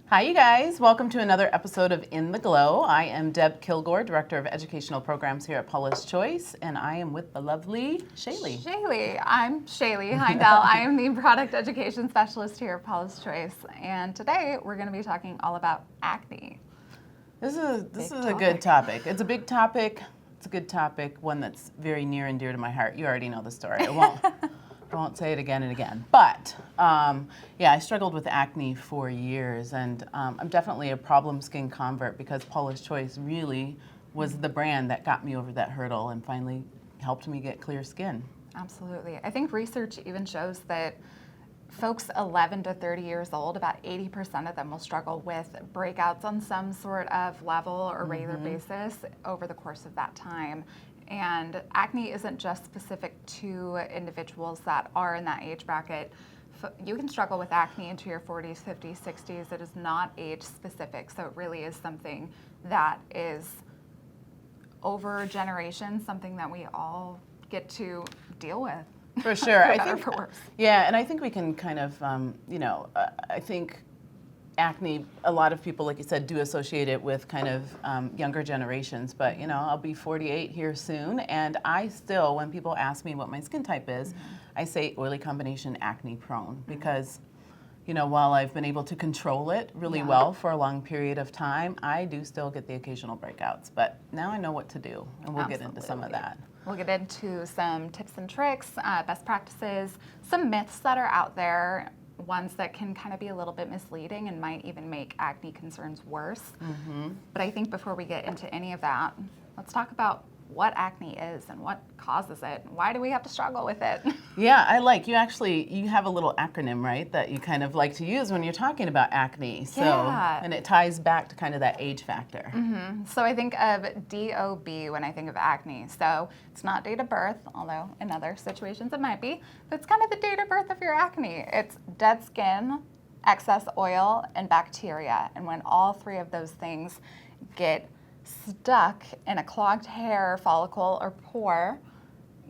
Hi, you guys. Welcome to another episode of In the Glow. I am Deb Kilgore, Director of Educational Programs here at Paula's Choice, and I am with the lovely Shealeigh. I'm Shealeigh Heindel. I am the Product Education Specialist here at Paula's Choice, and today we're going to be talking all about acne. This is a good topic. It's a big topic. It's a good topic, one that's very near and dear to my heart. You already know the story. I won't say it again and again. But yeah, I struggled with acne for years, and I'm definitely a problem skin convert because Paula's Choice really was the brand that got me over that hurdle and finally helped me get clear skin. Absolutely. I think research even shows that folks 11 to 30 years old, about 80% of them will struggle with breakouts on some sort of level or regular basis over the course of that time. And acne isn't just specific to individuals that are in that age bracket. You can struggle with acne into your 40s, 50s, 60s. It is not age specific. So it really is something that is over generations, something that we all get to deal with. For sure. For better or for worse. Yeah, and I think we can kind of, I think acne, a lot of people, like you said, do associate it with kind of younger generations, but I'll be 48 here soon, and I still, when people ask me what my skin type is, I say oily combination acne prone because, while I've been able to control it really well for a long period of time, I do still get the occasional breakouts, but now I know what to do, and we'll get into some of that. We'll get into some tips and tricks, best practices, some myths that are out there, ones that can kind of be a little bit misleading and might even make acne concerns worse. But I think before we get into any of that, let's talk about what acne is and what causes it. Why do we have to struggle with it? Yeah, you have a little acronym, right, that you kind of like to use when you're talking about acne. So, and it ties back to kind of that age factor. So I think of DOB when I think of acne. So it's not date of birth, although in other situations it might be, but it's kind of the date of birth of your acne. It's dead skin, excess oil, and bacteria. And when all three of those things get stuck in a clogged hair follicle or pore,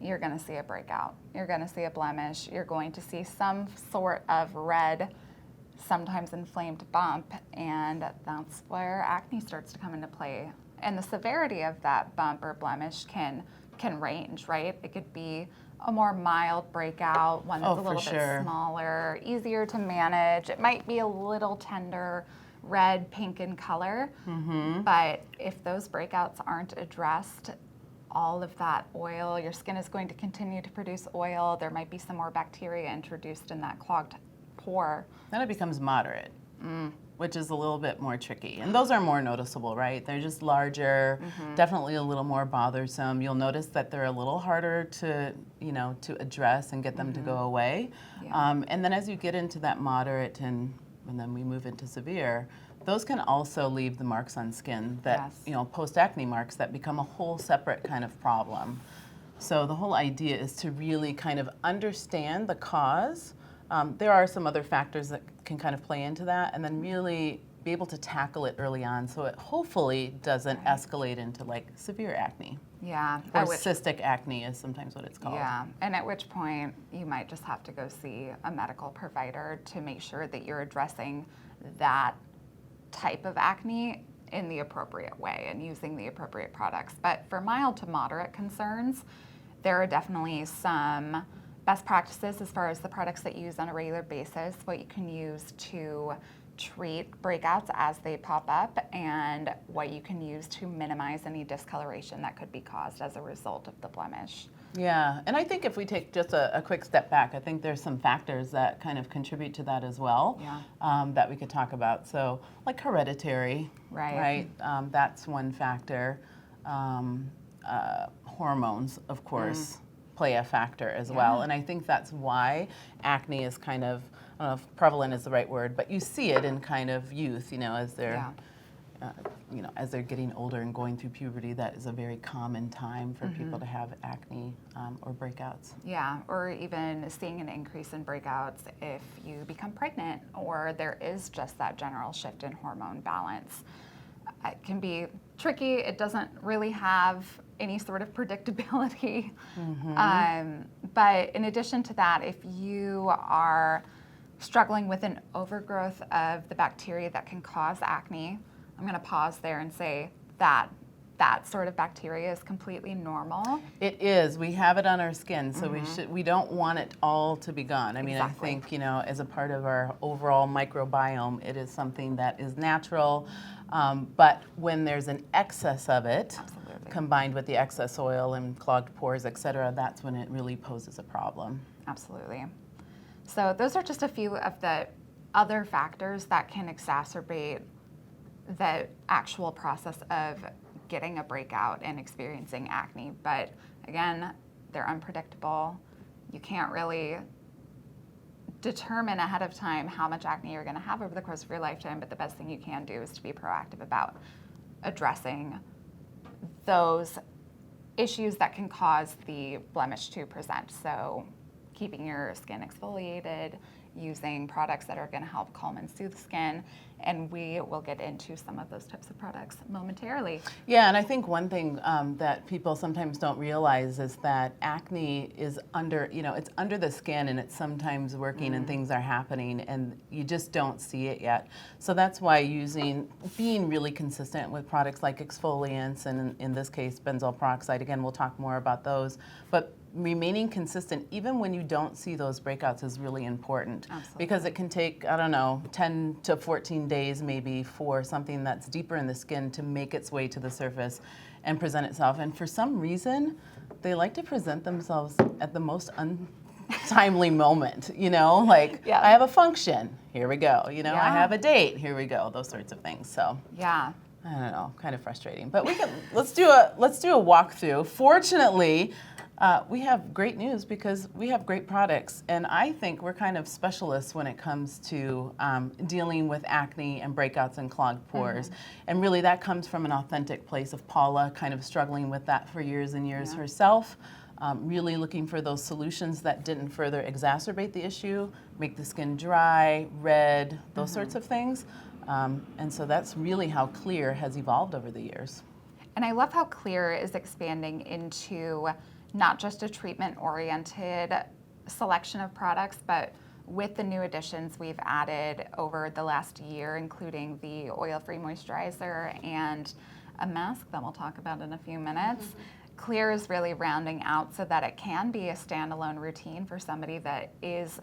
you're going to see a breakout. You're going to see a blemish. You're going to see some sort of red, sometimes inflamed bump, and that's where acne starts to come into play. And the severity of that bump or blemish can range, right? It could be a more mild breakout, one that's a little bit smaller, easier to manage. It might be a little tender, red, pink in color, but if those breakouts aren't addressed, all of that oil, your skin is going to continue to produce oil. There might be some more bacteria introduced in that clogged pore. Then it becomes moderate, which is a little bit more tricky. And those are more noticeable, right? They're just larger, definitely a little more bothersome. You'll notice that they're a little harder to, to address and get them to go away. And then as you get into that moderate and then we move into severe, those can also leave the marks on skin that, post-acne marks that become a whole separate kind of problem. So the whole idea is to really kind of understand the cause. There are some other factors that can kind of play into that, and then really be able to tackle it early on so it hopefully doesn't escalate into like severe acne. Yeah. Or cystic acne is sometimes what it's called. Yeah, and at which point you might just have to go see a medical provider to make sure that you're addressing that type of acne in the appropriate way and using the appropriate products. But for mild to moderate concerns, there are definitely some best practices as far as the products that you use on a regular basis, what you can use to treat breakouts as they pop up, and what you can use to minimize any discoloration that could be caused as a result of the blemish. Yeah, and I think if we take just a quick step back, I think there's some factors that kind of contribute to that as well, that we could talk about. So like hereditary, right? That's one factor. Hormones, of course, play a factor as well. And I think that's why acne is kind of, I don't know if prevalent is the right word, but you see it in kind of youth, as they're as they're getting older and going through puberty. That is a very common time for people to have acne or breakouts. Yeah, or even seeing an increase in breakouts if you become pregnant or there is just that general shift in hormone balance. It can be tricky. It doesn't really have any sort of predictability. But in addition to that, if you are struggling with an overgrowth of the bacteria that can cause acne, I'm going to pause there and say that that sort of bacteria is completely normal. It is. We have it on our skin, so we don't want it all to be gone. I mean, Exactly. I think, you know, as a part of our overall microbiome, it is something that is natural. But when there's an excess of it, Absolutely. combined with the excess oil and clogged pores, et cetera, that's when it really poses a problem. Absolutely. So those are just a few of the other factors that can exacerbate the actual process of getting a breakout and experiencing acne. But again, they're unpredictable. You can't really determine ahead of time how much acne you're going to have over the course of your lifetime, but the best thing you can do is to be proactive about addressing those issues that can cause the blemish to present. So keeping your skin exfoliated, using products that are going to help calm and soothe skin, and we will get into some of those types of products momentarily. Yeah, and I think one thing that people sometimes don't realize is that acne is under, you know, it's under the skin and it's sometimes working and things are happening and you just don't see it yet. So that's why being really consistent with products like exfoliants and in this case, benzoyl peroxide, again, we'll talk more about those, but remaining consistent even when you don't see those breakouts is really important. Absolutely. Because it can take, I don't know, 10 to 14 days maybe for something that's deeper in the skin to make its way to the surface and present itself. And for some reason, they like to present themselves at the most untimely moment, you know, like Yeah. I have a function, here we go, you know, I Yeah. have a date, here we go, those sorts of things. So Yeah. I don't know, kind of frustrating, but let's do a walkthrough. Fortunately, we have great news because we have great products, and I think we're kind of specialists when it comes to dealing with acne and breakouts and clogged pores. And really that comes from an authentic place of Paula kind of struggling with that for years and years herself, really looking for those solutions that didn't further exacerbate the issue, make the skin dry, red, those sorts of things. And so that's really how Clear has evolved over the years. And I love how Clear is expanding into not just a treatment-oriented selection of products, but with the new additions we've added over the last year, including the oil-free moisturizer and a mask that we'll talk about in a few minutes. Clear is really rounding out so that it can be a standalone routine for somebody that is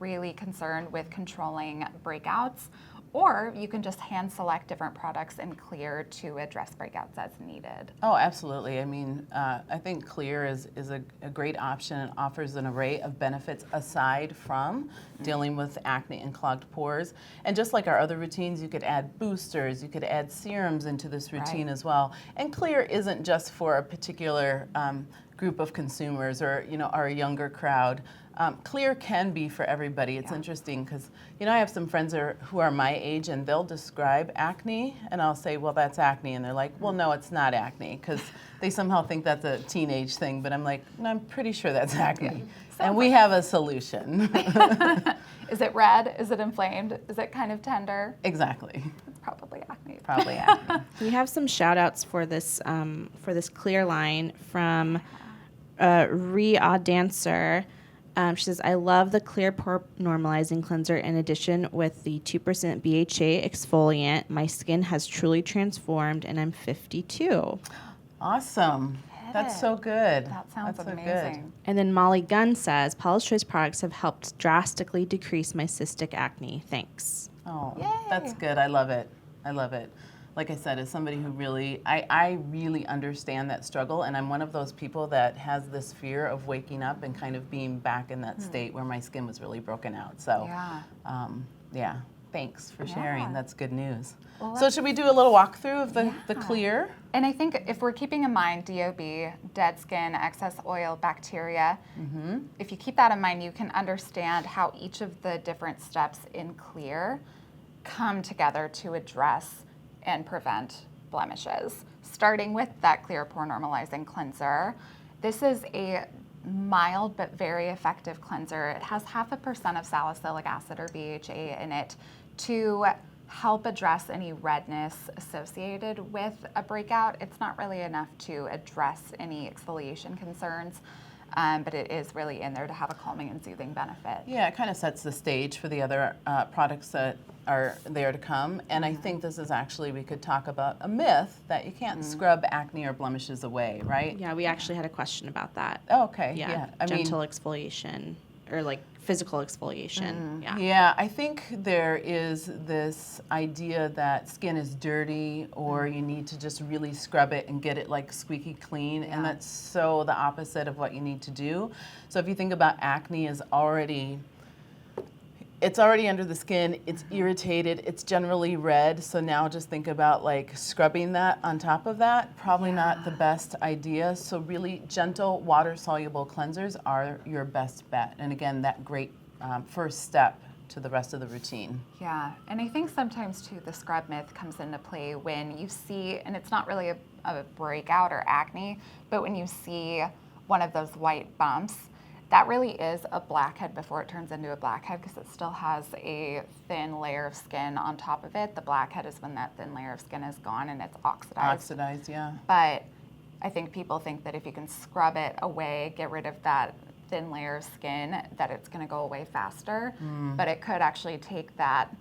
really concerned with controlling breakouts, or you can just hand select different products in Clear to address breakouts as needed. Oh, absolutely. I mean, I think Clear is a great option and offers an array of benefits aside from dealing with acne and clogged pores. And just like our other routines, you could add boosters, you could add serums into this routine as well. And Clear isn't just for a particular group of consumers or, you know, our younger crowd. Clear can be for everybody. It's interesting because, you know, I have some friends who are my age and they'll describe acne and I'll say, well, that's acne. And they're like, well, no, it's not acne, because they somehow think that's a teenage thing. But I'm like, no, I'm pretty sure that's acne. And we have a solution. Is it red? Is it inflamed? Is it kind of tender? Exactly. It's probably acne. Probably acne. We have some shout outs for this Clear line from Rhea Dancer. She says, I love the Clear Pore Normalizing Cleanser in addition with the 2% BHA exfoliant. My skin has truly transformed and I'm 52. Awesome. That's so good. That sounds That's so amazing. good. And then Molly Gunn says, Paula's Choice products have helped drastically decrease my cystic acne. Thanks. Oh, Yay. that's good. I love it. I love it. Like I said, as somebody who really, I really understand that struggle, and I'm one of those people that has this fear of waking up and kind of being back in that state where my skin was really broken out. So, yeah, thanks for sharing. That's good news. Well, So should we do a little walkthrough of the Clear? And I think if we're keeping in mind DOB, dead skin, excess oil, bacteria, if you keep that in mind, you can understand how each of the different steps in Clear come together to address and prevent blemishes. Starting with that Clear Pore Normalizing Cleanser. This is a mild but very effective cleanser. It has 0.5% of salicylic acid or BHA in it to help address any redness associated with a breakout. It's not really enough to address any exfoliation concerns, but it is really in there to have a calming and soothing benefit. Yeah, it kind of sets the stage for the other products that are there to come. And I think this is actually, we could talk about a myth that you can't scrub acne or blemishes away, right? Yeah, we actually had a question about that. Oh, okay. Yeah, I gentle exfoliation or like physical exfoliation. Yeah, I think there is this idea that skin is dirty or you need to just really scrub it and get it like squeaky clean, and that's so the opposite of what you need to do. So if you think about acne is already, it's already under the skin, it's irritated, it's generally red, so now just think about like scrubbing that on top of that, probably not the best idea. So really gentle water-soluble cleansers are your best bet. And again, that great first step to the rest of the routine. Yeah, and I think sometimes too the scrub myth comes into play when you see, and it's not really a breakout or acne, but when you see one of those white bumps, that really is a blackhead before it turns into a blackhead because it still has a thin layer of skin on top of it. The blackhead is when that thin layer of skin is gone and it's oxidized. Oxidized, yeah. But I think people think that if you can scrub it away, get rid of that thin layer of skin, that it's going to go away faster. But it could actually take that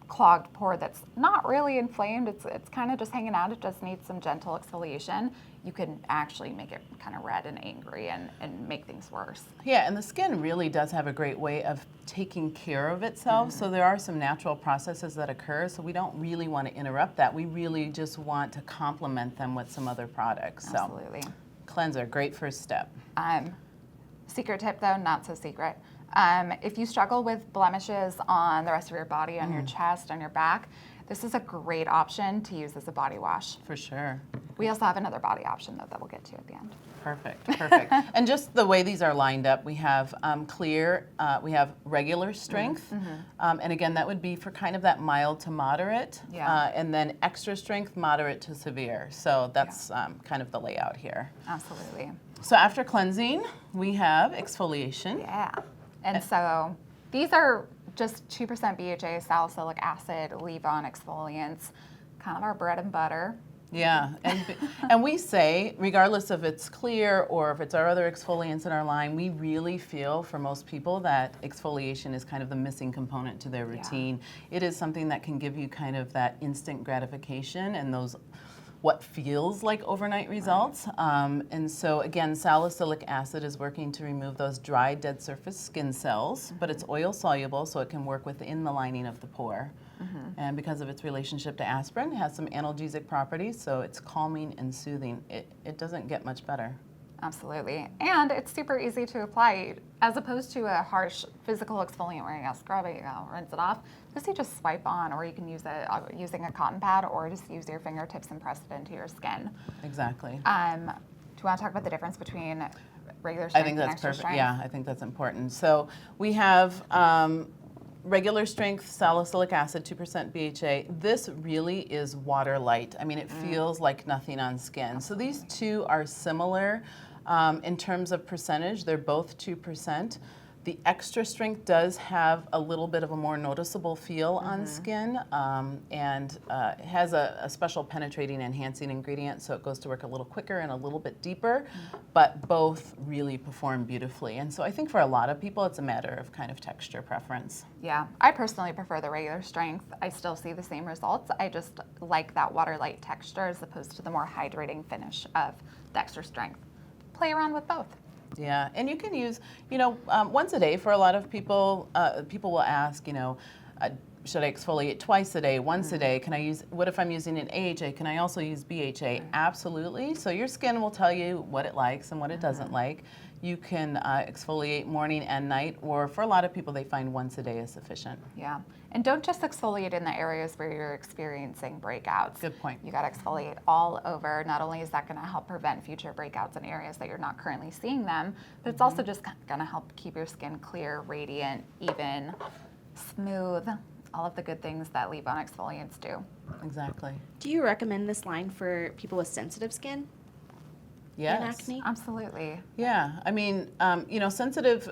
clogged pore that's not really inflamed, it's kind of just hanging out, it just needs some gentle exfoliation. You can actually make it kind of red and angry and make things worse. Yeah, and the skin really does have a great way of taking care of itself. So there are some natural processes that occur, so we don't really want to interrupt that. We really just want to complement them with some other products. Absolutely. So cleanser, great first step. Secret tip though, not so secret. If you struggle with blemishes on the rest of your body, on your chest, on your back, this is a great option to use as a body wash. For sure. We also have another body option though that we'll get to at the end. Perfect, perfect. And just the way these are lined up, we have clear, we have regular strength, and again, that would be for kind of that mild to moderate, and then extra strength, moderate to severe. So that's kind of the layout here. Absolutely. So after cleansing, we have exfoliation. Yeah. And so these are just 2% BHA, salicylic acid, leave-on exfoliants, kind of our bread and butter. Yeah, and we say, regardless if it's clear or if it's our other exfoliants in our line, we really feel for most people that exfoliation is kind of the missing component to their routine. It is something that can give you kind of that instant gratification and those what feels like overnight results. And so again, salicylic acid is working to remove those dry, dead surface skin cells, but it's oil soluble, so it can work within the lining of the pore. And because of its relationship to aspirin, it has some analgesic properties, so it's calming and soothing. It doesn't get much better. Absolutely. And it's super easy to apply as opposed to a harsh physical exfoliant where you gotta scrub it, you gotta rinse it off. This you just swipe on, or you can use it using a cotton pad, or just use your fingertips and press it into your skin. Exactly. Do you want to talk about the difference between regular strength I think and that's extra perfect. strength? Yeah, I think that's important. So we have regular strength salicylic acid, 2% BHA. This really is water light. I mean, it feels like nothing on skin. So these two are similar in terms of percentage. They're both 2%. The extra strength does have a little bit of a more noticeable feel on skin, and it has a special penetrating enhancing ingredient, so it goes to work a little quicker and a little bit deeper, but both really perform beautifully. And so I think for a lot of people, it's a matter of kind of texture preference. Yeah, I personally prefer the regular strength. I still see the same results. I just like that water light texture as opposed to the more hydrating finish of the extra strength. Play around with both. Yeah, and you can use, once a day for a lot of people. People will ask, should I exfoliate twice a day, once a day? Can I use, what if I'm using an AHA? Can I also use BHA? Absolutely. So your skin will tell you what it likes and what it doesn't like. You can exfoliate morning and night, or for a lot of people, they find once a day is sufficient. Yeah, and don't just exfoliate in the areas where you're experiencing breakouts. Good point. You got to exfoliate all over. Not only is that going to help prevent future breakouts in areas that you're not currently seeing them, but it's also just going to help keep your skin clear, radiant, even, smooth, all of the good things that leave-on exfoliants do. Exactly. Do you recommend this line for people with sensitive skin? Yes. in acne? Absolutely. Yeah, I mean, sensitive,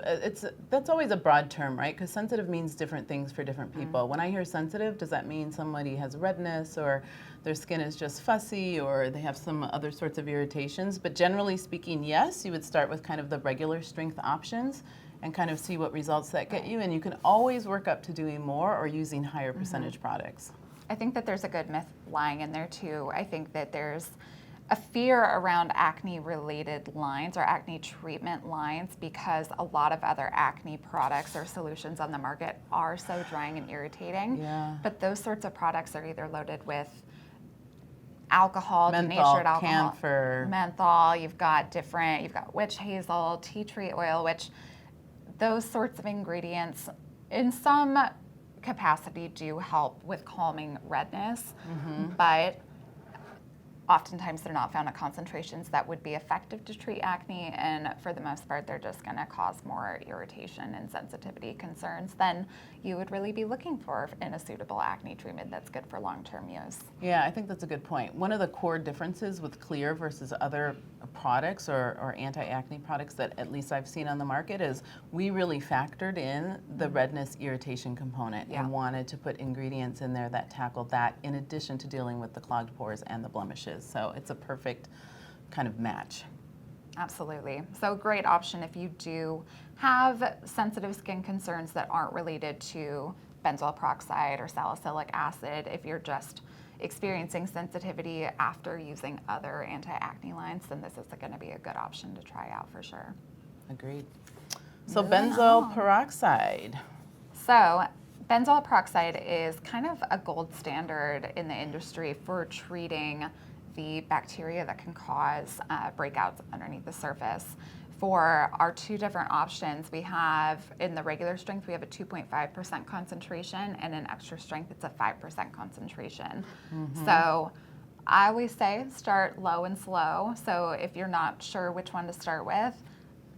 that's always a broad term, right? Because sensitive means different things for different people. When I hear sensitive, does that mean somebody has redness or their skin is just fussy or they have some other sorts of irritations? But generally speaking, yes, you would start with kind of the regular strength options and kind of see what results that get you. And you can always work up to doing more or using higher percentage products. I think that there's a good myth lying in there too. I think that there's a fear around acne-related lines or acne treatment lines because a lot of other acne products or solutions on the market are so drying and irritating. Yeah. But those sorts of products are either loaded with alcohol, Menthol, denatured alcohol, camphor. menthol. You've got witch hazel, tea tree oil, which those sorts of ingredients in some capacity do help with calming redness, but oftentimes they're not found at concentrations that would be effective to treat acne, and for the most part they're just going to cause more irritation and sensitivity concerns than you would really be looking for in a suitable acne treatment that's good for long-term use. Yeah, I think that's a good point. One of the core differences with Clear versus other products or anti-acne products that at least I've seen on the market is we really factored in the redness irritation component and wanted to put ingredients in there that tackled that in addition to dealing with the clogged pores and the blemishes. So it's a perfect kind of match. Absolutely. So great option if you do have sensitive skin concerns that aren't related to benzoyl peroxide or salicylic acid. If you're just experiencing sensitivity after using other anti-acne lines, then this is going to be a good option to try out for sure. Agreed. So Moving benzoyl on. peroxide. So benzoyl peroxide is kind of a gold standard in the industry for treating the bacteria that can cause breakouts underneath the surface. For our two different options, we have in the regular strength, we have a 2.5% concentration, and in extra strength, it's a 5% concentration. So I always say start low and slow. So if you're not sure which one to start with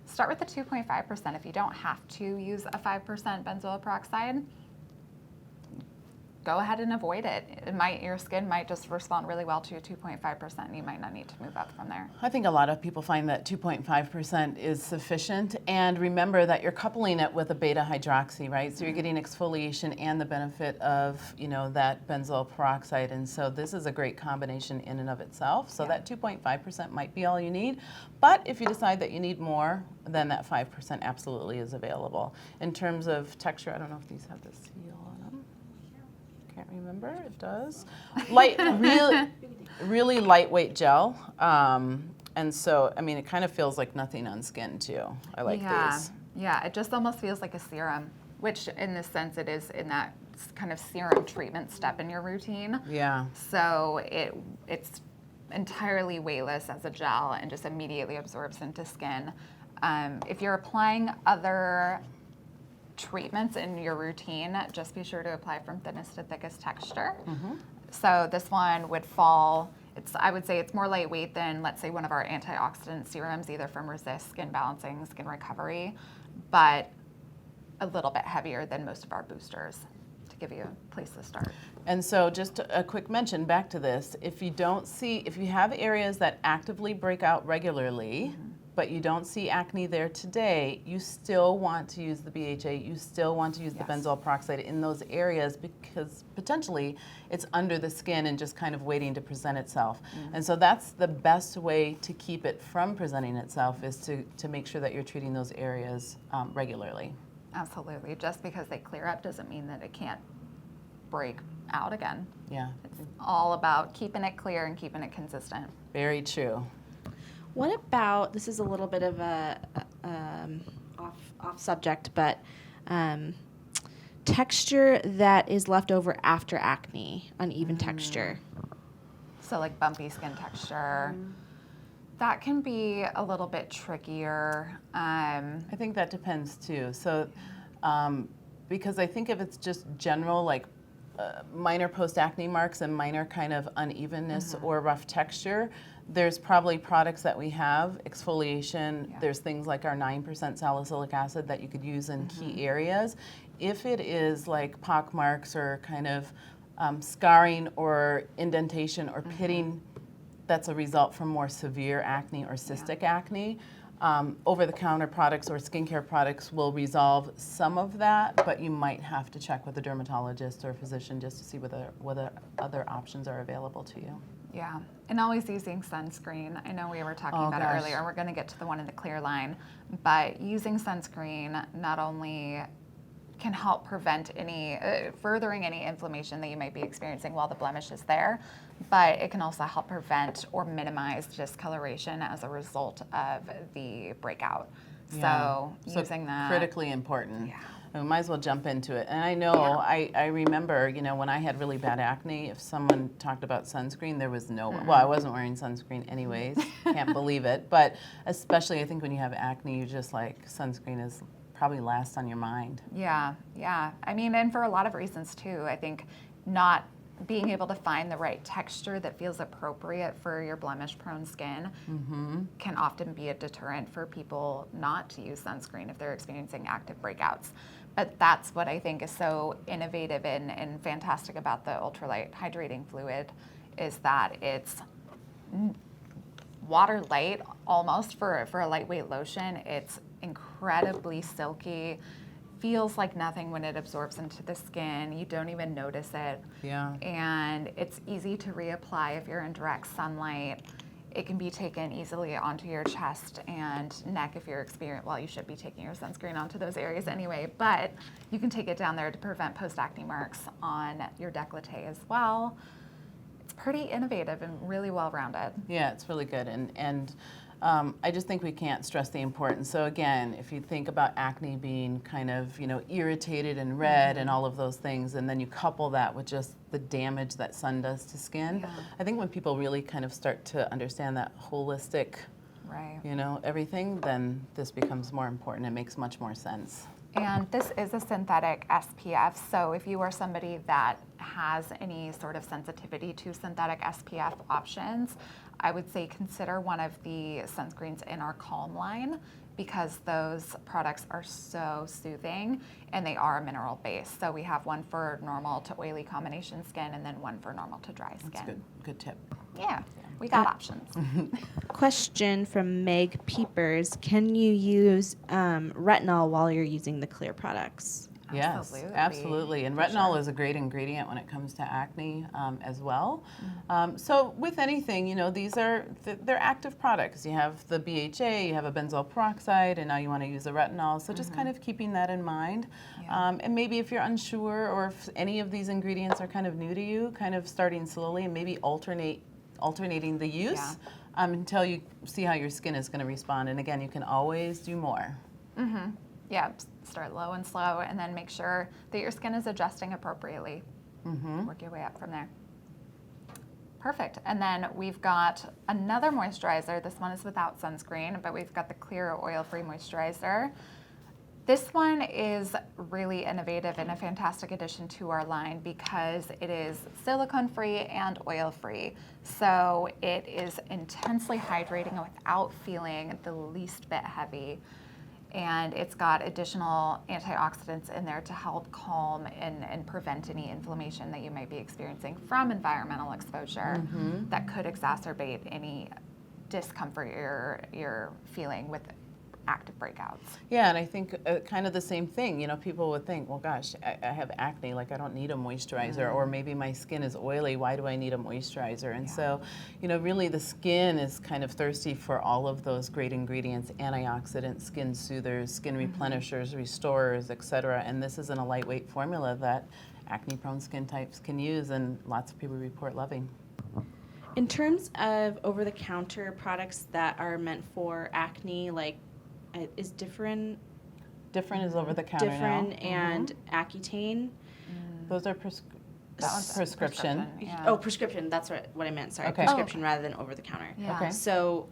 the 2.5%. If you don't have to use a 5% benzoyl peroxide, go ahead and avoid it. Your skin might just respond really well to a 2.5%, and you might not need to move up from there. I think a lot of people find that 2.5% is sufficient. And remember that you're coupling it with a beta hydroxy, right? So you're getting exfoliation and the benefit of, that benzoyl peroxide. And so this is a great combination in and of itself. So that 2.5% might be all you need. But if you decide that you need more, then that 5% absolutely is available. In terms of texture, I don't know if these have the seal on them. Can't remember. It does. Really lightweight gel. And so, I mean, it kind of feels like nothing on skin too. I like these. Yeah, it just almost feels like a serum, which in this sense it is in that kind of serum treatment step in your routine. Yeah. So it's entirely weightless as a gel and just immediately absorbs into skin. If you're applying other treatments in your routine, just be sure to apply from thinnest to thickest texture. So this one would fall, I would say it's more lightweight than, let's say, one of our antioxidant serums, either from Resist, Skin Balancing, Skin Recovery, but a little bit heavier than most of our boosters to give you a place to start. And so just a quick mention back to this, if you have areas that actively break out regularly, but you don't see acne there today, you still want to use the BHA, you still want to use the benzoyl peroxide in those areas because potentially it's under the skin and just kind of waiting to present itself. And so that's the best way to keep it from presenting itself is to make sure that you're treating those areas regularly. Absolutely. Just because they clear up doesn't mean that it can't break out again. Yeah. It's all about keeping it clear and keeping it consistent. Very true. What about, this is a little bit of a off subject, but texture that is left over after acne, uneven texture. So like bumpy skin texture, that can be a little bit trickier. I think that depends too. So, because I think if it's just general, like minor post-acne marks and minor kind of unevenness or rough texture, there's probably products that we have, exfoliation, there's things like our 9% salicylic acid that you could use in key areas. If it is like pock marks or kind of scarring or indentation or pitting that's a result from more severe acne or cystic acne. Over-the-counter products or skincare products will resolve some of that, but you might have to check with a dermatologist or a physician just to see whether other options are available to you. Yeah, and always using sunscreen. I know we were talking about it earlier. We're going to get to the one in the clear line, but using sunscreen not only can help prevent any, furthering any inflammation that you might be experiencing while the blemish is there, but it can also help prevent or minimize discoloration as a result of the breakout. Yeah. So using that. Critically important. Yeah. We might as well jump into it. And I know, I remember, when I had really bad acne, if someone talked about sunscreen, there was no, well, I wasn't wearing sunscreen anyways, can't believe it. But especially I think when you have acne, you just like, sunscreen is probably last on your mind. Yeah, yeah. I mean, and for a lot of reasons too. I think not being able to find the right texture that feels appropriate for your blemish-prone skin can often be a deterrent for people not to use sunscreen if they're experiencing active breakouts. But that's what I think is so innovative and fantastic about the ultralight hydrating fluid, is that it's water light almost for a lightweight lotion. It's incredibly silky, feels like nothing when it absorbs into the skin. You don't even notice it. Yeah. And it's easy to reapply if you're in direct sunlight. It can be taken easily onto your chest and neck if you're experienced. Well, you should be taking your sunscreen onto those areas anyway, but you can take it down there to prevent post-acne marks on your décolleté as well. It's pretty innovative and really well-rounded. Yeah, it's really good. And I just think we can't stress the importance. So again, if you think about acne being kind of, irritated and red and all of those things, and then you couple that with just the damage that sun does to skin, I think when people really kind of start to understand that holistic, Right. Everything, then this becomes more important. It makes much more sense. And this is a synthetic SPF, so if you are somebody that has any sort of sensitivity to synthetic SPF options, I would say consider one of the sunscreens in our Calm line, because those products are so soothing and they are mineral based. So we have one for normal to oily combination skin and then one for normal to dry skin. That's good tip. Yeah, we got options. Question from Meg Peepers. Can you use retinol while you're using the clear products? Yes, absolutely. And retinol is a great ingredient when it comes to acne as well. So with anything, they're active products. You have the BHA, you have a benzoyl peroxide, and now you want to use a retinol. So just kind of keeping that in mind. And maybe if you're unsure or if any of these ingredients are kind of new to you, kind of starting slowly and maybe alternating the use until you see how your skin is going to respond. And again, you can always do more. Yeah, start low and slow, and then make sure that your skin is adjusting appropriately. Work your way up from there. Perfect. And then we've got another moisturizer. This one is without sunscreen, but we've got the clear oil-free moisturizer. This one is really innovative and a fantastic addition to our line because it is silicone-free and oil-free. So it is intensely hydrating without feeling the least bit heavy. And it's got additional antioxidants in there to help calm and prevent any inflammation that you might be experiencing from environmental exposure that could exacerbate any discomfort you're feeling with active breakouts. Yeah, and I think kind of the same thing. People would think, well, gosh, I have acne, like I don't need a moisturizer, or maybe my skin is oily, why do I need a moisturizer? And so, really the skin is kind of thirsty for all of those great ingredients, antioxidants, skin soothers, skin replenishers, restorers, etc. And this is in a lightweight formula that acne-prone skin types can use, and lots of people report loving. In terms of over-the-counter products that are meant for acne, like is Differin is over the counter now. And Accutane. Those are prescription. Yeah. Oh, prescription. That's what I meant. Sorry, prescription rather than over the counter. Yeah. Okay. So,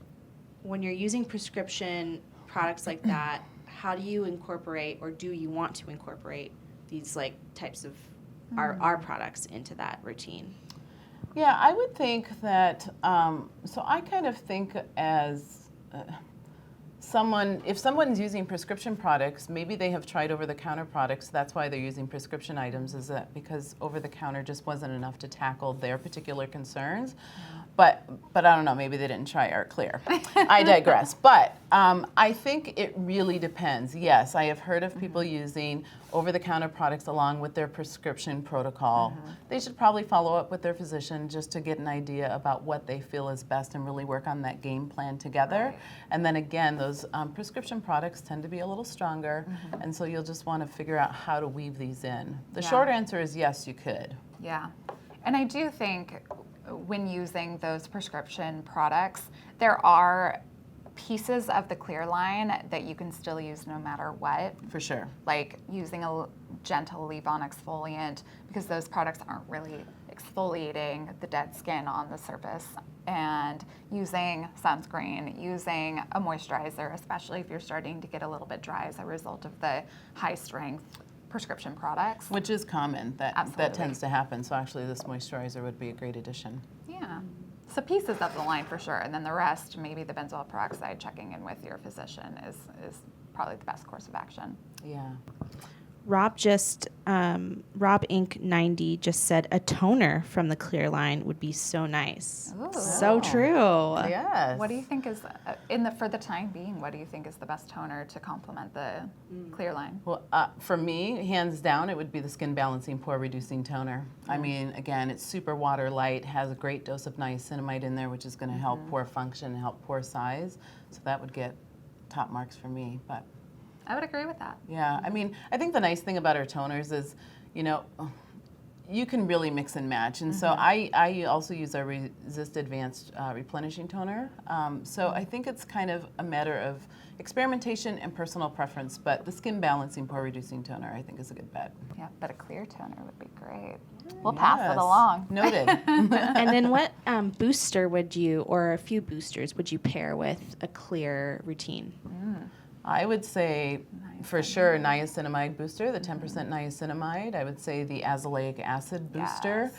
when you're using prescription products like that, how do you incorporate, or do you want to incorporate these types of our products into that routine? Yeah, I would think that. So I kind of think as. if someone's using prescription products, maybe they have tried over-the-counter products. That's why they're using prescription items, is that because over-the-counter just wasn't enough to tackle their particular concerns. But I don't know, maybe they didn't try Art Clear. I digress. But I think it really depends. Yes, I have heard of people using over-the-counter products along with their prescription protocol. They should probably follow up with their physician just to get an idea about what they feel is best and really work on that game plan together. Right. And then again, those prescription products tend to be a little stronger, and so you'll just want to figure out how to weave these in. The short answer is yes, you could. Yeah. And I do think when using those prescription products, there are pieces of the clear line that you can still use no matter what. For sure. Like using a gentle leave-on exfoliant, because those products aren't really exfoliating the dead skin on the surface, and using sunscreen, using a moisturizer, especially if you're starting to get a little bit dry as a result of the high-strength prescription products. Which is common. That Absolutely. tends to happen. So actually this moisturizer would be a great addition. Yeah. So pieces of the line for sure, and then the rest, maybe the benzoyl peroxide, checking in with your physician is probably the best course of action. Yeah. Rob Inc 90 just said a toner from the clear line would be so nice. Ooh. So true. Yes. What do you think is, for the time being, what do you think is the best toner to complement the clear line? Well, for me, hands down, it would be the Skin Balancing Pore Reducing Toner. I mean, again, it's super water light, has a great dose of niacinamide in there, which is going to help pore function and help pore size. So that would get top marks for me. But I would agree with that. yeah, I mean, I think the nice thing about our toners is, you know, you can really mix and match. And so I also use our Resist Advanced Replenishing Toner. So I think it's kind of a matter of experimentation and personal preference, but the Skin Balancing Pore Reducing Toner I think is a good bet. Yeah, but a clear toner would be great. We'll pass it Yes. along. Noted. And then what booster would you, or a few boosters, would you pair with a clear routine? I would say for sure niacinamide booster, the 10% niacinamide. I would say the azelaic acid booster.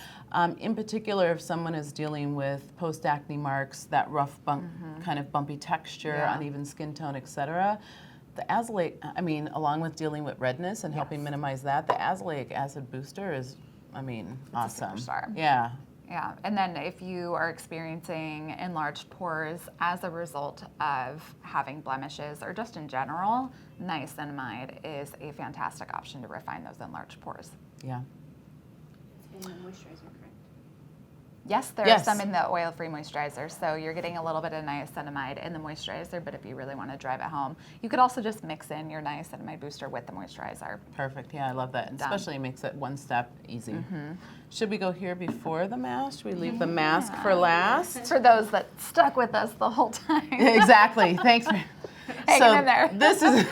In particular, if someone is dealing with post-acne marks, that rough kind of bumpy texture, uneven skin tone, etc. The azelaic, I mean, along with dealing with redness and helping minimize that, the azelaic acid booster is, I mean, awesome. a superstar. Yeah. Yeah, and then if you are experiencing enlarged pores as a result of having blemishes or just in general, niacinamide is a fantastic option to refine those enlarged pores. Yeah. And the moisturizer, correct? Yes, there are some in the oil-free moisturizer, so you're getting a little bit of niacinamide in the moisturizer, but if you really want to drive it home, you could also just mix in your niacinamide booster with the moisturizer. Perfect. Yeah, I love that. And Done. especially makes it one step easy. Should we go here before the mask? Should we leave the mask for last? For those that stuck with us the whole time. Exactly. Thanks. Hanging in there. This is,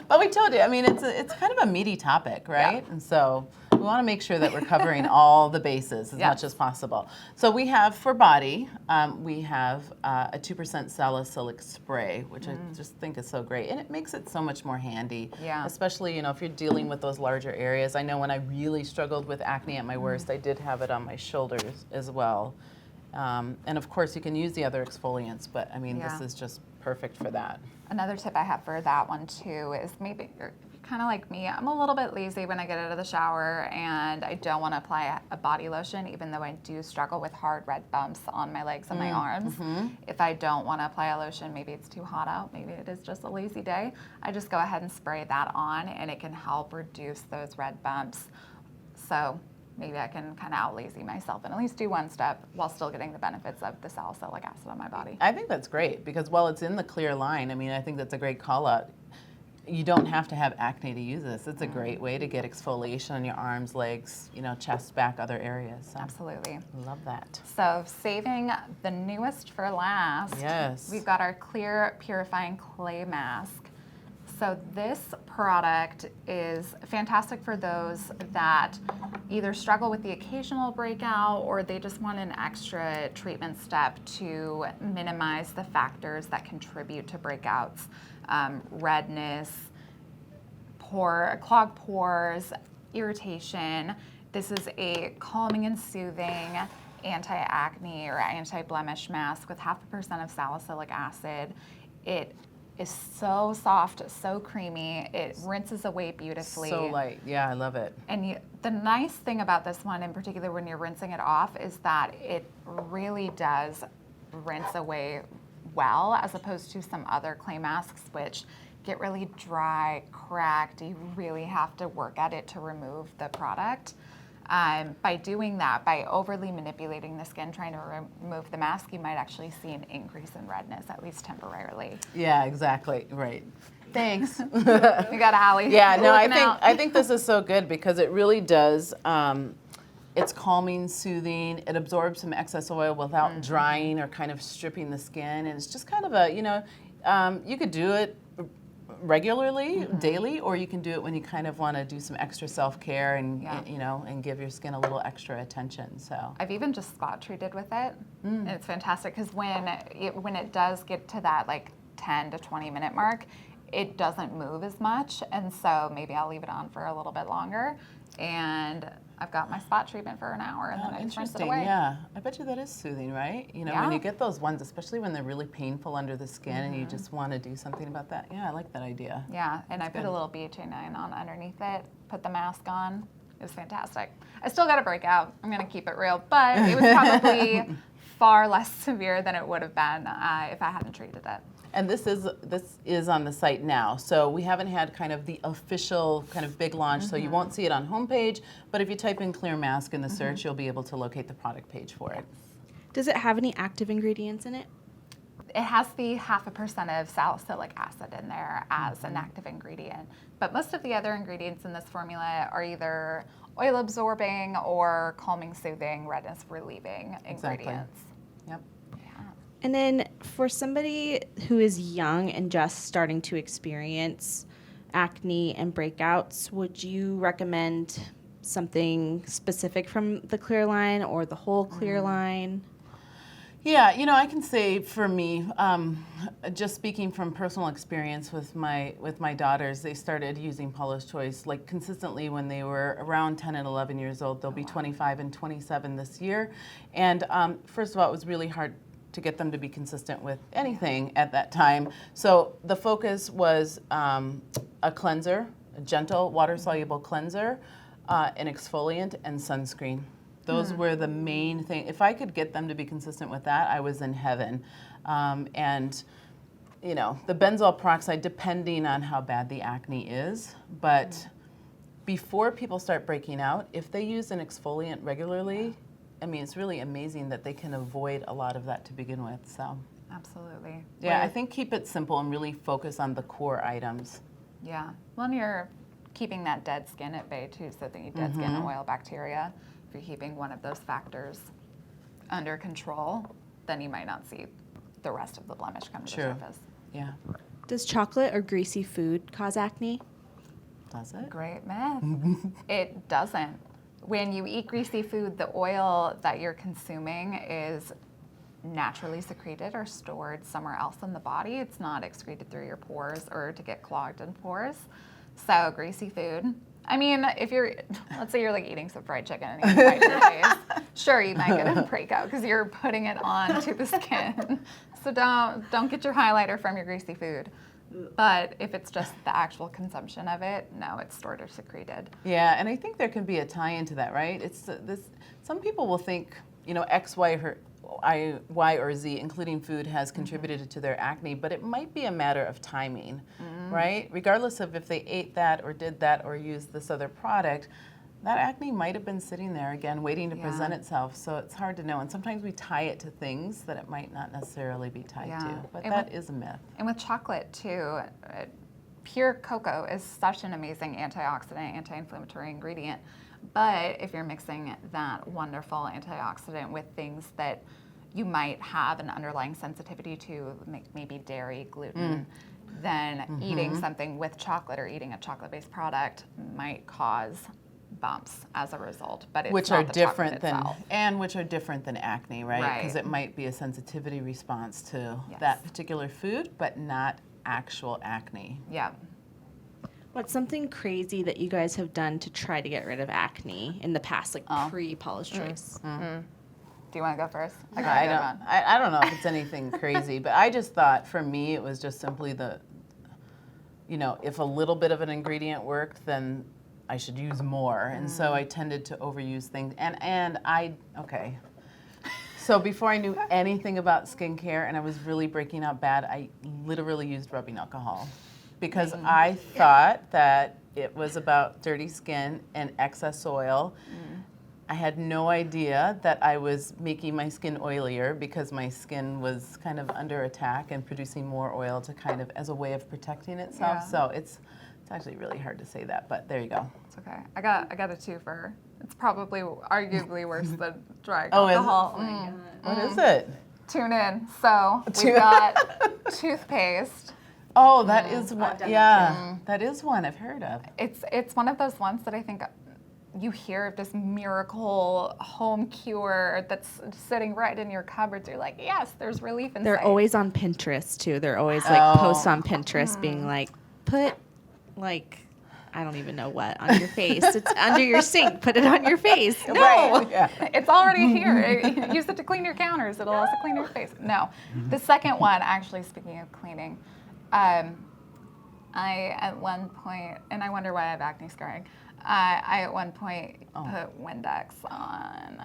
but we told you, I mean, it's kind of a meaty topic, right? Yeah. And so we want to make sure that we're covering all the bases as much as possible. So we have for body, we have a 2% salicylic spray, which I just think is so great. And it makes it so much more handy, especially, you know, if you're dealing with those larger areas. I know when I really struggled with acne at my worst, I did have it on my shoulders as well. And of course, you can use the other exfoliants, but I mean, this is just perfect for that. Another tip I have for that one too is maybe you're kind of like me. I'm a little bit lazy when I get out of the shower and I don't want to apply a body lotion, even though I do struggle with hard red bumps on my legs and my arms. If I don't want to apply a lotion, maybe it's too hot out, maybe it is just a lazy day, I just go ahead and spray that on and it can help reduce those red bumps. So maybe I can kind of out-lazy myself and at least do one step while still getting the benefits of the salicylic acid on my body. I think that's great because while it's in the clear line, I mean, I think that's a great call out. You don't have to have acne to use this. It's a great way to get exfoliation on your arms, legs, you know, chest, back, other areas. So Absolutely. love that. So saving the newest for last, Yes. we've got our clear purifying clay mask. So this product is fantastic for those that either struggle with the occasional breakout or they just want an extra treatment step to minimize the factors that contribute to breakouts. Redness, clogged pores, irritation. This is a calming and soothing anti-acne or anti-blemish mask with 0.5% of salicylic acid. It is so soft, so creamy. It rinses away beautifully. So light. Yeah, I love it. And the nice thing about this one in particular when you're rinsing it off is that it really does rinse away well, as opposed to some other clay masks which get really dry, cracked. You really have to work at it to remove the product. By doing that, by overly manipulating the skin, trying to remove the mask, you might actually see an increase in redness, at least temporarily. Yeah, exactly. Right. Thanks. We got Allie. Yeah, no, looking out. I think this is so good because it really does. It's calming, soothing. It absorbs some excess oil without drying or kind of stripping the skin, and it's just kind of a you could do it regularly, daily, or you can do it when you kind of want to do some extra self-care and and give your skin a little extra attention. So I've even just spot treated with it, and it's fantastic because when it does get to that like 10 to 20 minute mark, it doesn't move as much, and so maybe I'll leave it on for a little bit longer, and I've got my spot treatment for an hour, and then I just rinse it away. Yeah, I bet you that is soothing, right? You know, when Yeah. you get those ones, especially when they're really painful under the skin, and you just want to do something about that. Yeah, I like that idea. Yeah, and I put a little BHA9 on underneath it, put the mask on. It was fantastic. I still got a breakout. I'm going to keep it real, but it was probably far less severe than it would have been if I hadn't treated it. And this is on the site now, so we haven't had kind of the official kind of big launch, so you won't see it on homepage, but if you type in clear mask in the search, you'll be able to locate the product page for it. Does it have any active ingredients in it? It has the 0.5% of salicylic acid in there as an active ingredient, but most of the other ingredients in this formula are either oil absorbing or calming, soothing, redness relieving ingredients. Yep. And then for somebody who is young and just starting to experience acne and breakouts, would you recommend something specific from the clear line or the whole clear line? Yeah, I can say for me, just speaking from personal experience with my daughters, they started using Paula's Choice like consistently when they were around 10 and 11 years old. They'll be 25 and 27 this year. And first of all, it was really hard to get them to be consistent with anything at that time. So the focus was a cleanser, a gentle water-soluble cleanser, an exfoliant, and sunscreen. Those were the main thing. If I could get them to be consistent with that, I was in heaven. And the benzoyl peroxide, depending on how bad the acne is, but before people start breaking out, if they use an exfoliant regularly, I mean, it's really amazing that they can avoid a lot of that to begin with. So, Absolutely. yeah, I think keep it simple and really focus on the core items. Yeah. Well, and you're keeping that dead skin at bay too, so the dead skin and oil bacteria. If you're keeping one of those factors under control, then you might not see the rest of the blemish come to the surface. Yeah. Does chocolate or greasy food cause acne? Does it? Great myth. It doesn't. When you eat greasy food, the oil that you're consuming is naturally secreted or stored somewhere else in the body. It's not excreted through your pores or to get clogged in pores. So greasy food. I mean, if let's say you're like eating some fried chicken and you wipe your face, sure, you might get a breakout because you're putting it on to the skin. So don't get your highlighter from your greasy food. But if it's just the actual consumption of it, no, it's stored or secreted. Yeah, and I think there can be a tie into that, right? It's some people will think, X, Y, or Z, including food, has contributed to their acne, but it might be a matter of timing, right? Regardless of if they ate that or did that or used this other product, that acne might have been sitting there again, waiting to present itself. So it's hard to know. And sometimes we tie it to things that it might not necessarily be tied to. But that is a myth. And with chocolate, too, pure cocoa is such an amazing antioxidant, anti-inflammatory ingredient. But if you're mixing that wonderful antioxidant with things that you might have an underlying sensitivity to, maybe dairy, gluten, then eating something with chocolate or eating a chocolate-based product might cause bumps as a result, but it's which not are the different chocolate than acne, right? Because it might be a sensitivity response to that particular food, but not actual acne. Yeah. What's something crazy that you guys have done to try to get rid of acne in the past, like pre-Paula's Choice? Do you want to go first? I don't know if it's anything crazy, but I just thought for me it was just simply the you know, if a little bit of an ingredient worked, then I should use more. And so I tended to overuse things. Okay. So before I knew anything about skincare and I was really breaking out bad, I literally used rubbing alcohol because I thought that it was about dirty skin and excess oil. I had no idea that I was making my skin oilier because my skin was kind of under attack and producing more oil to kind of as a way of protecting itself. Yeah. So it's actually really hard to say that, but there you go. It's okay. I got a twofer. It's probably arguably worse than dry Oh, is it? alcohol. Oh my God. What is it? Tune in. So we've got toothpaste. Oh, that is one. Yeah, that is one I've heard of. It's one of those ones that I think you hear of this miracle home cure that's sitting right in your cupboards. You're like, yes, there's relief in They're sight. always on Pinterest too. They're always like posts on Pinterest being like, put like, I don't even know what on your face. It's under your sink. Put it on your face. No, Right. Yeah. it's already here. Use it to clean your counters. It'll also clean your face. No. The second one, actually, speaking of cleaning, I at one point, and I wonder why I have acne scarring, I at one point put Windex on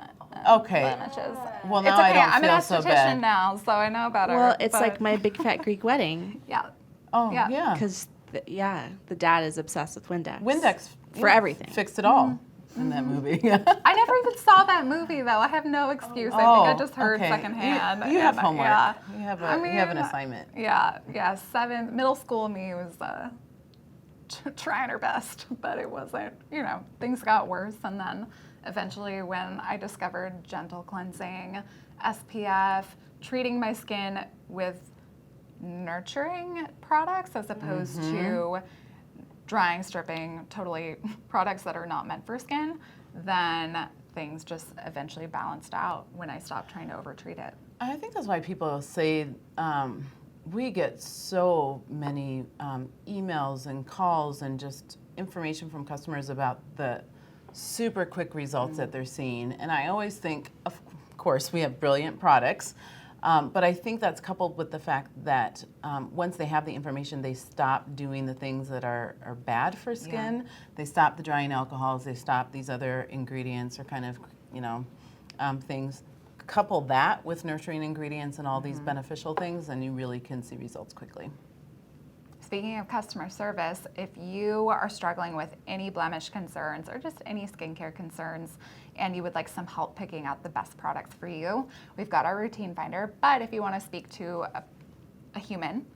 blemishes. Well, now It's okay. I don't I'm feel an so esthetician bad. now, so I know about it. Well, it's like my big fat Greek wedding Yeah. Oh, Yeah. yeah. because the dad is obsessed with Windex. Windex for everything. fixed it all in that movie. I never even saw that movie, though. I have no excuse. I think I just heard okay. secondhand. You have and, homework. Yeah. You have I you have an mean, assignment. Yeah. Middle school me was trying her best, but it wasn't, things got worse. And then eventually when I discovered gentle cleansing, SPF, treating my skin with nurturing products as opposed to drying, stripping, totally products that are not meant for skin, then things just eventually balanced out when I stopped trying to overtreat it. I think that's why people say we get so many emails and calls and just information from customers about the super quick results that they're seeing. And I always think, of course, we have brilliant products, but I think that's coupled with the fact that once they have the information, they stop doing the things that are bad for skin. Yeah. They stop the drying alcohols, they stop these other ingredients or kind of, things. Couple that with nurturing ingredients and all these beneficial things, and you really can see results quickly. Speaking of customer service, if you are struggling with any blemish concerns or just any skincare concerns and you would like some help picking out the best products for you, we've got our routine finder. But if you want to speak to a human,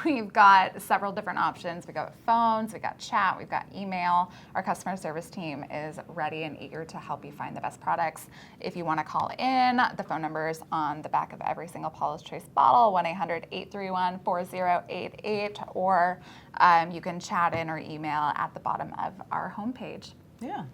we've got several different options. We've got phones, we've got chat, we've got email. Our customer service team is ready and eager to help you find the best products. If you want to call in, the phone number is on the back of every single Paula's Choice bottle, 1-800-831-4088, or you can chat in or email at the bottom of our homepage. Yeah.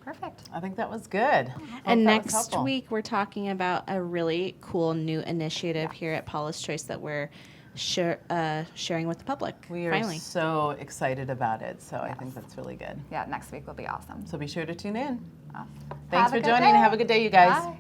Perfect. I think that was good. And next week, we're talking about a really cool new initiative here at Paula's Choice that we're sharing with the public. We are finally so excited about it, so I think that's really good. Yeah, next week will be awesome. So be sure to tune in. Have Thanks a for good joining. day. Have a good day, you guys. Bye.